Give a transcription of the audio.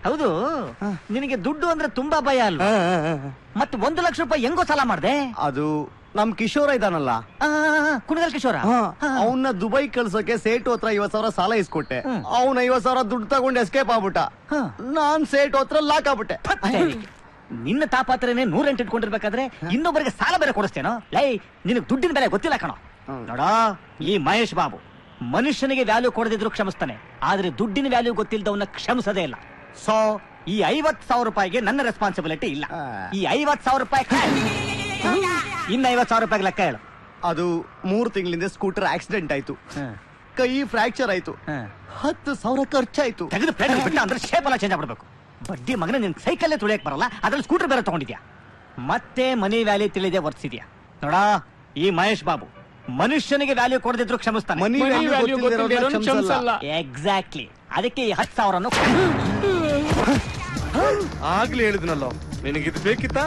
ಹೌದು, ನಿನಗೆ ದುಡ್ಡು ಅಂದ್ರೆ ತುಂಬಾ ಭಯ ಅಲ್ವಾ? ಮತ್ತೆ 1 ಲಕ್ಷ ರೂಪಾಯಿ ಹೆಂಗೋ ಸಾಲ ಮಾಡ್ದೆ? ಅದು ನಮ್ ಕಿಶೋರ ಇದಾನಲ್ಲ, ಕುಣಿಗಲ್ ಕಿಶೋರ, ಅವನ್ನ ದುಬೈ ಕಳ್ಸೋಕೆ ಸೇಟು ಹತ್ರ 50,000 ಸಾಲ ಇಸ್ಕೊಟ್ಟೆ. ಅವ್ನ 50,000 ದುಡ್ಡು ತಗೊಂಡು ಎಸ್ಕೇಪ್ ಆಗ್ಬಿಟ್ಟ. ನಾನ್ ಸೇಟು ಹತ್ರ ಲಾಕ್ ಆಗ್ಬಿಟ್ಟೆ. ನಿನ್ನ ತಾಪಾತ್ರನೇ 100 ಇಟ್ಕೊಂಡಿರ್ಬೇಕಾದ್ರೆ ಇನ್ನೊಬ್ಬರಿಗೆ ಸಾಲ ಬೇರೆ ಕೊಡಿಸ್ತೇನೋ? ಲೈ, ನಿನಗ್ ದುಡ್ಡಿನ ಬೆಲೆ ಗೊತ್ತಿಲ್ಲ ಕಣೋ. ನೋಡ, ಈ ಮಹೇಶ್ ಬಾಬು ಮನುಷ್ಯನಿಗೆ ವ್ಯಾಲ್ಯೂ ಕೊಡದಿದ್ರು ಕ್ಷಮಿಸ್ತಾನೆ, ಆದ್ರೆ ದುಡ್ಡಿನ ವ್ಯಾಲ್ಯೂ ಗೊತ್ತಿಲ್ದವನ್ನ ಕ್ಷಮಿಸದೇ ಇಲ್ಲ. ಸೊ ಈ 50,000 ರೂಪಾಯಿಗೆ ನನ್ನ ರೆಸ್ಪಾನ್ಸಿಬಿಲಿಟಿ ಇಲ್ಲ. ಈ 50,000 ರೂಪಾಯಿ ಇನ್ನ 50,000 ರೂಪಾಯಿ ಲೆಕ್ಕ ಹೇಳು. ಅದು 3 ತಿಂಗಳಿಂದ ಸ್ಕೂಟರ್ ಆಕ್ಸಿಡೆಂಟ್ ಆಯ್ತು, ಕೈ ಫ್ರಾಕ್ಚರ್ ಆಯ್ತು, 10,000 ಖರ್ಚಾಯ್ತು. ತೆಗೆದು ಪ್ಲೇಟ್ ಬಿಟ್ಟ ಅಂದ್ರೆ ಶೇಪ್ ಎಲ್ಲ ಚೇಂಜ್ ಆಗ್ಬಿಡ್ಬೇಕು. ಬಡ್ಡಿ ಮಗನ, ನಿನ್ ಸೈಕಲ್ಲೇ ತುಳಿಯಕ್ ಬರಲ್ಲ, ಅದ್ರಲ್ಲಿ ಸ್ಕೂಟರ್ ಬೇರೆ ತಗೊಂಡಿದ್ಯಾ. ಮತ್ತೆ ಮನಿ ವ್ಯಾಲ್ಯೂ ತಿಳಿದೇ ವರ್ತಿಸಿದ್ಯಾ. ನೋಡ, ಈ ಮಹೇಶ್ ಬಾಬು ಮನುಷ್ಯನಿಗೆ ವ್ಯಾಲ್ಯೂ ಕೊಡದಿದ್ರು ಕ್ಷಮಿಸ್ತಾನೆ. ಮನಿ ವ್ಯಾಲ್ಯೂ ಕ್ಷಮಿಸಲ್ಲ. ಎಕ್ಸಾಕ್ಟ್ಲಿ, ಅದಕ್ಕೆ ಈ 10,000 ಆಗ್ಲಿ ಹೇಳಿದ್ನಲ್ಲೋ, ನಿನಗಿದ್ ಬೇಕಿತ್ತಾ?